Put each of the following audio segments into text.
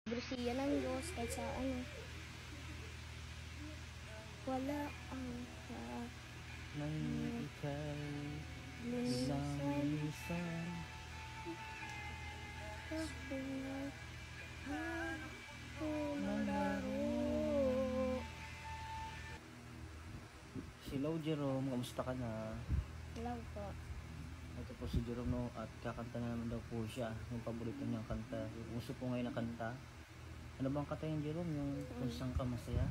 Grosya ng Diyos kahit sa ano. Wala ang nang ika'y linisan. linisan. Hello Jerome, kamusta ka na? Hello po. Ito po si Jerome, no? At kakanta na naman daw po siya yung paborito niyang kanta, yung uso po ngayon na kanta. Ano bang kanta yung Jerome? Yung Kung Saan Ka Masaya?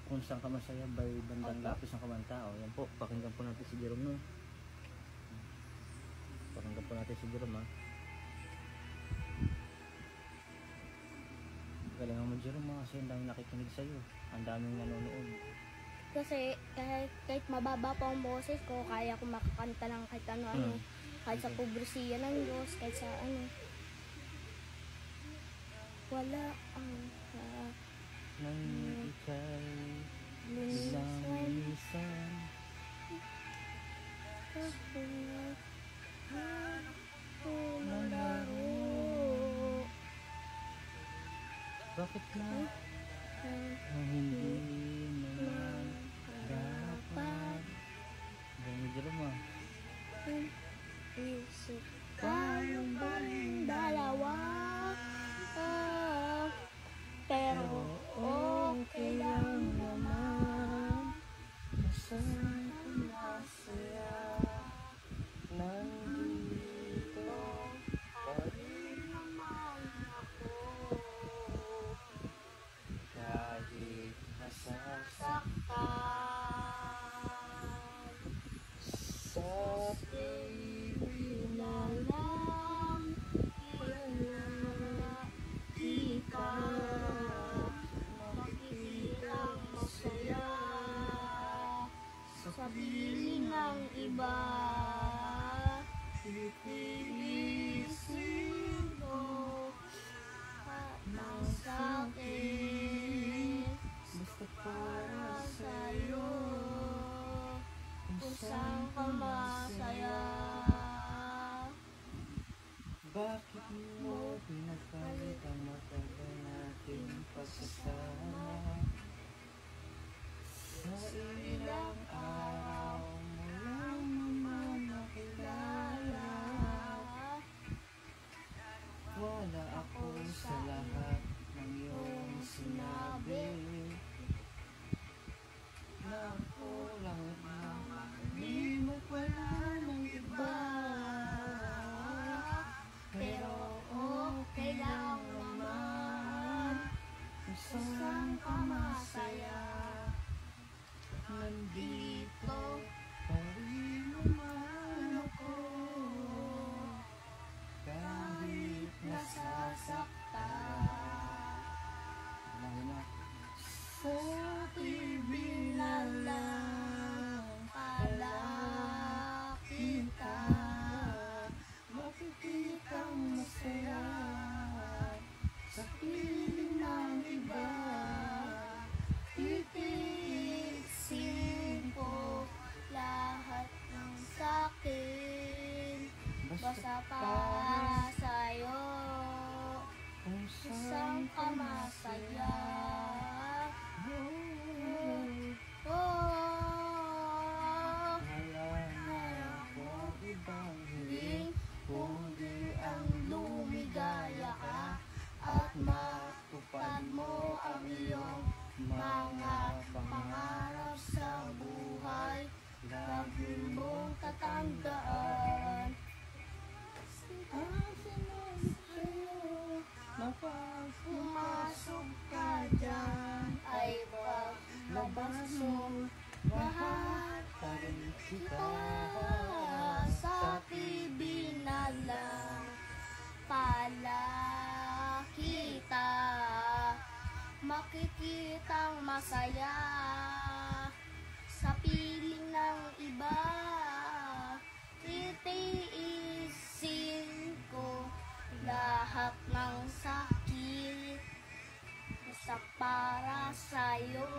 Kung Saan Ka Masaya by Bandang Lapis ng Kamanta. O yan po, pakinggan po natin si Jerome, no? Pakinggan po natin si Jerome, ha? Galingan mo Jerome, ha? Kasi ang daming nakikinig sa'yo, ang daming nanonood. Kasi kahit mababa pa ang boses ko, kaya ko makakanta ng kahit ano-ano. Kahit sa pobresiya ng Diyos, kahit sa ano. Wala ang nang ika'y linisan. linisan. Bakit na hindi naman dapat? Ganyan Jerome, ah. Isip tayo bang dalawa? Pero okay lang naman. Saan ka masaya? Nandito pa rin naman ako. kahit nasasaktan sa TV na lang, kita makikita masaya sa piling ng iba. Titiisin ko ng sakit basta para sa'yo. Kung saan ka masaya. Bakit mo pinapalit ang matagal nating pagsasama? Sa ilang araw mo lang naman nakilala. Wala ako sa lahat ng iyong sinabi. Nakulang na hindi mo pala ng iba. Pero okay lang naman. Kung Kung saan ka masaya. nandito pa rin naman ako. Kahit nasasaktan. Sa TV na lang Pala kita makikitang masaya sa piling ng iba. titiisin ko lahat ng sakin. Basta para sa'yo. Kung Kung saan ka masaya. Kundi ang lumigaya ka at matupad mo ang iyong mga pangarap sa buhay. Lagi mong tatandaan ang sinabi sa'yo na pag pumasok ka dyan ay paglabas mo lahat rin kita sa TV na lang pala kita makikitang masaya sa piling ng iba. Titiisin ko lahat ng sakit basta para sa'yo.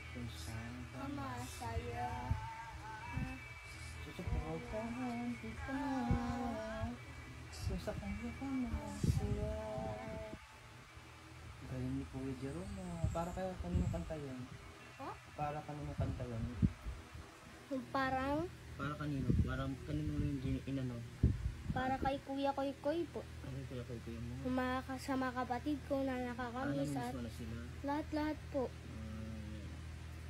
kung saan ka Masaya. susuportahan kita. Kung sa kanya ka masaya. para kaya kanino kanta yun? Oh? Para kanino kanta yun? Yung parang, Para kanino? Parang kanino mo yung inano? para kay Kuya Koy Koy po. Ano kaya kay kuya mo? Yung mga kasama kapatid ko na nakakamiss Namimiss at mo na sila? lahat-lahat po.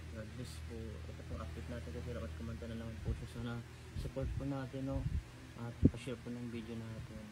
God bless po. Ito pong update natin kasi dapat kumanta na lang po siya. Sana support po natin, no? At pa-share po ng video natin.